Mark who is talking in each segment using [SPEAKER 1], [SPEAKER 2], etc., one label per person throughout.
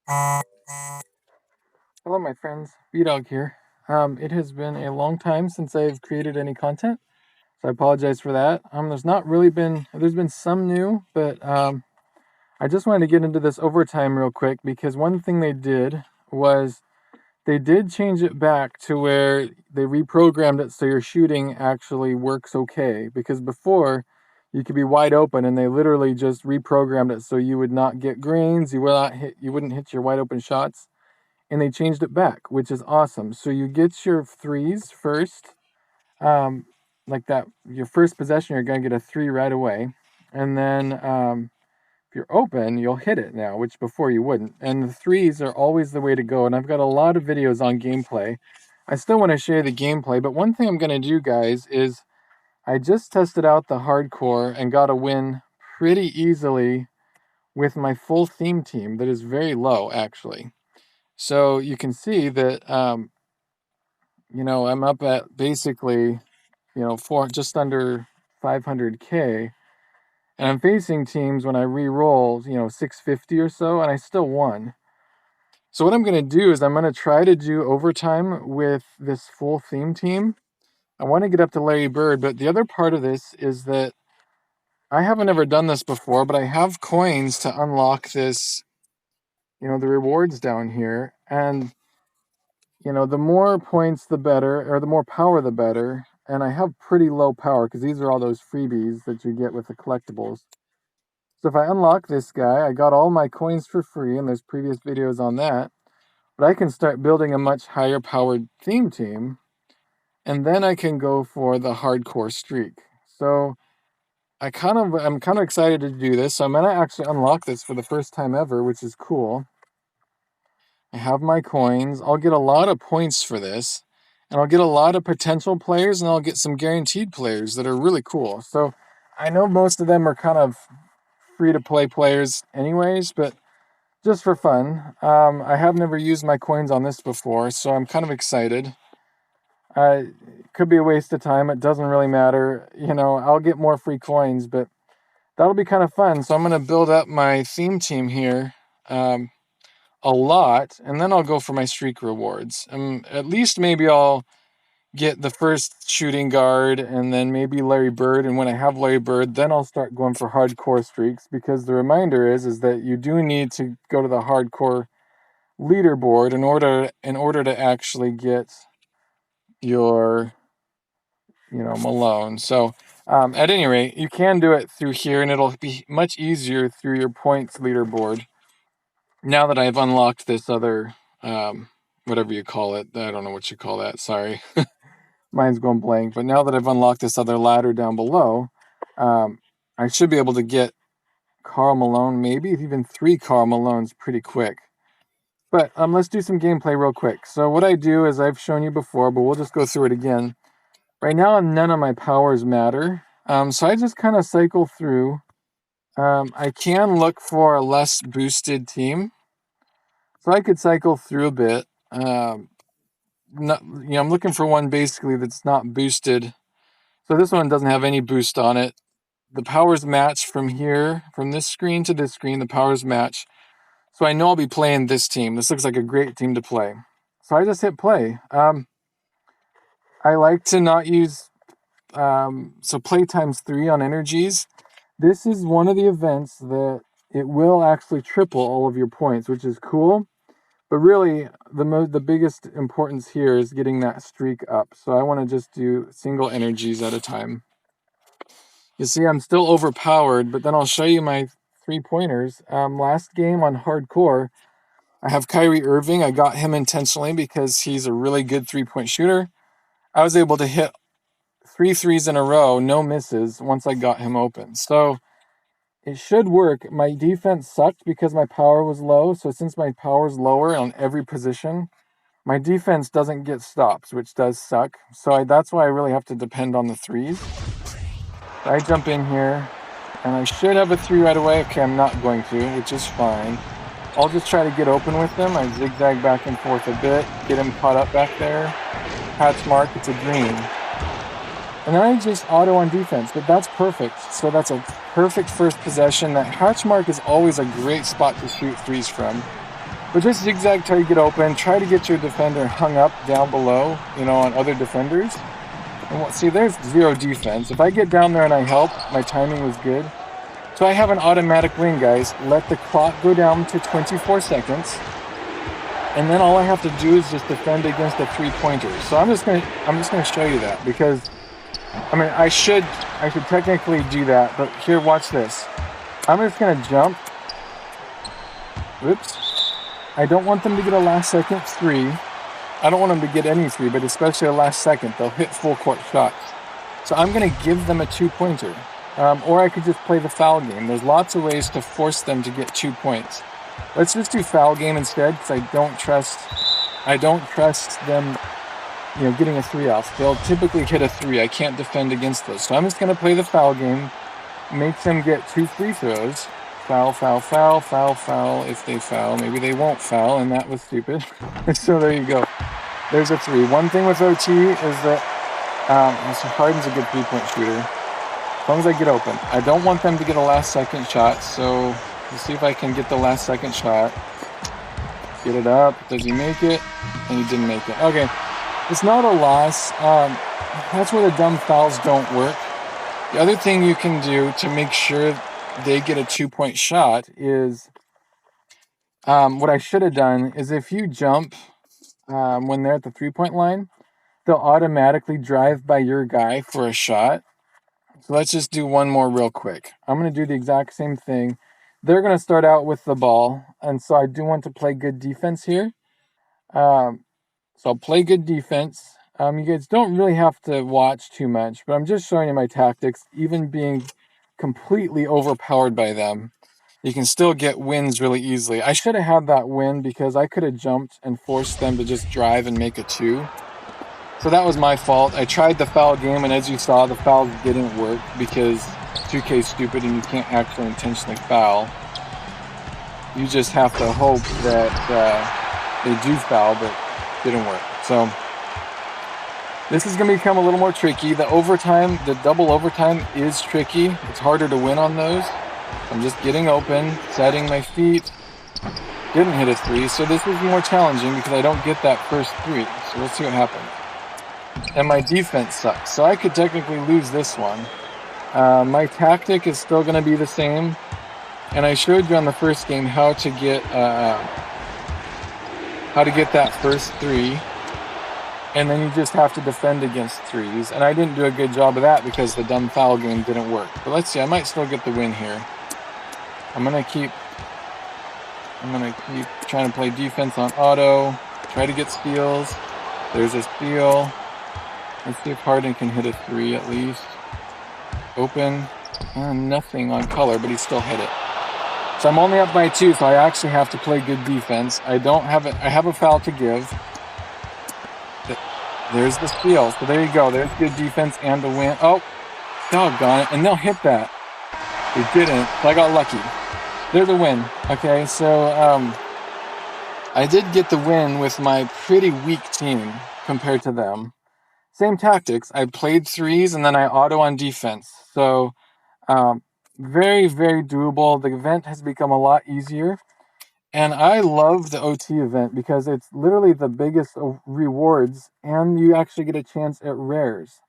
[SPEAKER 1] Hello, my friends. B-Dog here. It has been a long time since I've created any content, so I apologize for that. There's been some new, but I just wanted to get into this overtime real quick because one thing they did was they did change it back to where they reprogrammed it so your shooting actually works okay. Because before, you could be wide open and they literally just reprogrammed it so you would not get greens, you wouldn't hit your wide open shots, and they changed it back, which is awesome. So you get your threes first, um, like that. Your first possession, you're gonna get a three right away, and then if you're open, you'll hit it now, which before you wouldn't. And the threes are always the way to go. And I've got a lot of videos on gameplay. I still want to share the gameplay, but one thing I'm gonna do, guys, is I just tested out the hardcore and got a win pretty easily with my full theme team that is very low, actually. So you can see that, I'm up at basically, just under 500K. And I'm facing teams when I re-roll, 650 or so, and I still won. So what I'm going to do is I'm going to try to do overtime with this full theme team. I want to get up to Larry Bird, but the other part of this is that I haven't ever done this before, but I have coins to unlock this, the rewards down here. And the more points, the better, or the more power, the better. And I have pretty low power because these are all those freebies that you get with the collectibles. So if I unlock this guy, I got all my coins for free, and there's previous videos on that. But I can start building a much higher powered theme team, and then I can go for the hardcore streak. So I'm kind of excited to do this. So I'm gonna actually unlock this for the first time ever, which is cool. I have my coins. I'll get a lot of points for this, and I'll get a lot of potential players, and I'll get some guaranteed players that are really cool. So I know most of them are kind of free-to-play players anyways, but just for fun. I have never used my coins on this before, so I'm kind of excited. It could be a waste of time. It doesn't really matter. I'll get more free coins, but that'll be kind of fun. So I'm going to build up my theme team here. A lot, and then I'll go for my streak rewards. At least maybe I'll get the first shooting guard and then maybe Larry Bird, and when I have Larry Bird, then I'll start going for hardcore streaks, because the reminder is that you do need to go to the hardcore leaderboard in order to actually get your Malone. So at any rate, you can do it through here, and it'll be much easier through your points leaderboard. Now that I've unlocked this other, whatever you call it, I don't know what you call that, sorry. Mine's going blank. But now that I've unlocked this other ladder down below, I should be able to get Karl Malone, maybe even 3 Karl Malones pretty quick. But let's do some gameplay real quick. So what I do is, I've shown you before, but we'll just go through it again. Right now, none of my powers matter. So I just kind of cycle through. I can look for a less boosted team, so I could cycle through a bit. I'm looking for one basically that's not boosted. So this one doesn't have any boost on it. The powers match from here, from this screen to this screen. The powers match, so I know I'll be playing this team. This looks like a great team to play. So I just hit play. I like to not use so play times 3 on energies. This is one of the events that it will actually triple all of your points, which is cool. But really, the biggest importance here is getting that streak up. So I want to just do single energies at a time. You see, I'm still overpowered, but then I'll show you my 3-pointers. Last game on hardcore, I have Kyrie Irving. I got him intentionally because he's a really good 3-point shooter. I was able to hit 3 threes in a row, no misses, once I got him open. So it should work. My defense sucked because my power was low. So since my power is lower on every position, my defense doesn't get stops, which does suck. So that's why I really have to depend on the threes. So I jump in here, and I should have a 3 right away. Okay, I'm not going to, which is fine. I'll just try to get open with them. I zigzag back and forth a bit, get him caught up back there. Hatch mark, it's a green. And then I just auto on defense, but that's perfect. So that's a perfect first possession. That hatch mark is always a great spot to shoot threes from. But just zigzag till you get open. Try to get your defender hung up down below, you know, on other defenders. And see, there's 0 defense. If I get down there and I help, my timing was good. So I have an automatic win, guys. Let the clock go down to 24 seconds. And then all I have to do is just defend against a 3-pointer. So I'm just gonna show you that, because I mean I should technically do that, but here, watch this. I'm just gonna jump. Oops. I don't want them to get a last second 3. I don't want them to get any 3, but especially a last second. They'll hit full court shots. So I'm gonna give them a 2-pointer. Or I could just play the foul game. There's lots of ways to force them to get 2 points. Let's just do foul game instead, because I don't trust them, you know, getting a 3 off. They'll typically hit a 3. I can't defend against those. So I'm just going to play the foul game, make them get 2 free throws. Foul, foul, foul, foul, foul. If they foul, maybe they won't foul, and that was stupid. So there you go. There's a 3. One thing with OT is that Harden's a good 3-point shooter. As long as I get open. I don't want them to get a last second shot, so let's see if I can get the last second shot. Get it up. Does he make it? And he didn't make it. Okay. It's not a loss. That's where the dumb fouls don't work. The other thing you can do to make sure they get a 2-point shot is, what I should have done is, if you jump when they're at the 3-point line, they'll automatically drive by your guy for a shot. So let's just do one more real quick. I'm going to do the exact same thing. They're going to start out with the ball, and so I do want to play good defense here. So I'll play good defense. You guys don't really have to watch too much, but I'm just showing you my tactics. Even being completely overpowered by them, you can still get wins really easily. I should have had that win, because I could have jumped and forced them to just drive and make a 2. So that was my fault. I tried the foul game, and as you saw, the fouls didn't work because 2K is stupid and you can't actually intentionally foul. You just have to hope that they do foul, but it didn't work. So this is going to become a little more tricky. The overtime, the double overtime is tricky. It's harder to win on those. I'm just getting open, setting my feet. Didn't hit a 3, so this is more challenging because I don't get that first 3. So we'll see what happens. And my defense sucks, so I could technically lose this one. My tactic is still going to be the same, and I showed you on the first game how to get that first 3, and then you just have to defend against 3s. And I didn't do a good job of that because the dumb foul game didn't work. But let's see, I might still get the win here. I'm gonna keep trying to play defense on auto, try to get steals. There's a steal. Let's see if Harden can hit a 3 at least. Open. Nothing on color, but he still hit it. So I'm only up by 2, so I actually have to play good defense. I have a foul to give. There's the steal. So there you go. There's good defense and the win. Oh, doggone it. And they'll hit that. They didn't, so I got lucky. There's a win. Okay, so I did get the win with my pretty weak team compared to them. Same tactics. I played 3s and then I auto on defense. So very, very doable. The event has become a lot easier. And I love the OT event because it's literally the biggest of rewards, and you actually get a chance at rares.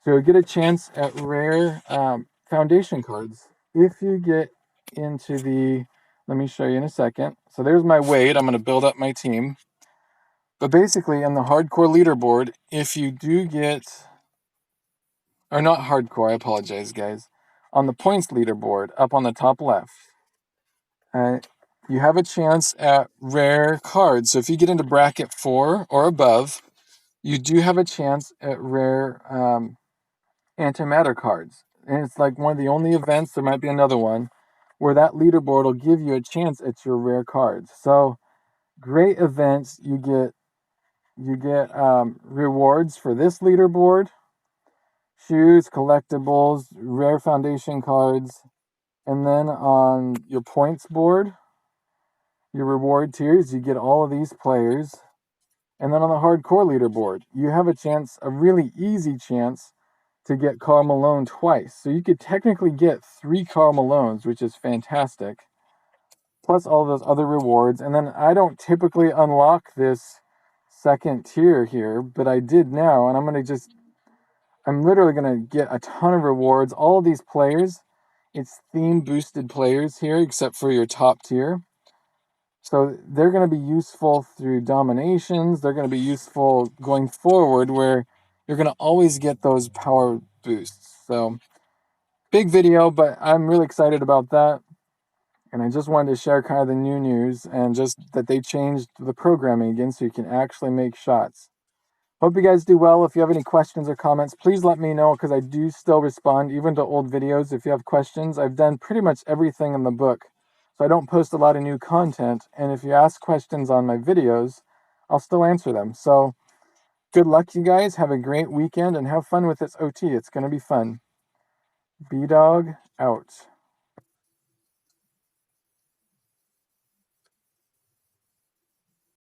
[SPEAKER 1] So you get a chance at rare foundation cards if you get into the, let me show you in a second. So there's my weight. I'm going to build up my team. But basically, on the hardcore leaderboard, if you do get, or not hardcore, I apologize, guys. On the points leaderboard, up on the top left, you have a chance at rare cards. So if you get into bracket 4 or above, you do have a chance at rare antimatter cards. And it's like one of the only events, there might be another one, where that leaderboard will give you a chance at your rare cards. So great events. You get rewards for this leaderboard, shoes, collectibles, rare foundation cards, and then on your points board, your reward tiers, you get all of these players. And then on the hardcore leaderboard, you have a chance, a really easy chance, to get Karl Malone twice. So you could technically get 3 Karl Malones, which is fantastic. plus all those other rewards. And then I don't typically unlock this second tier here, but I did now, and I'm literally going to get a ton of rewards. All of these players, it's theme boosted players here, except for your top tier. So they're going to be useful through dominations. They're going to be useful going forward, where you're going to always get those power boosts. So big video, but I'm really excited about that. And I just wanted to share kind of the new news, and just that they changed the programming again so you can actually make shots. Hope you guys do well. If you have any questions or comments, please let me know, because I do still respond even to old videos. If you have questions, I've done pretty much everything in the book, so I don't post a lot of new content. And if you ask questions on my videos, I'll still answer them. So good luck, you guys. Have a great weekend and have fun with this OT. It's going to be fun. B-Dog out.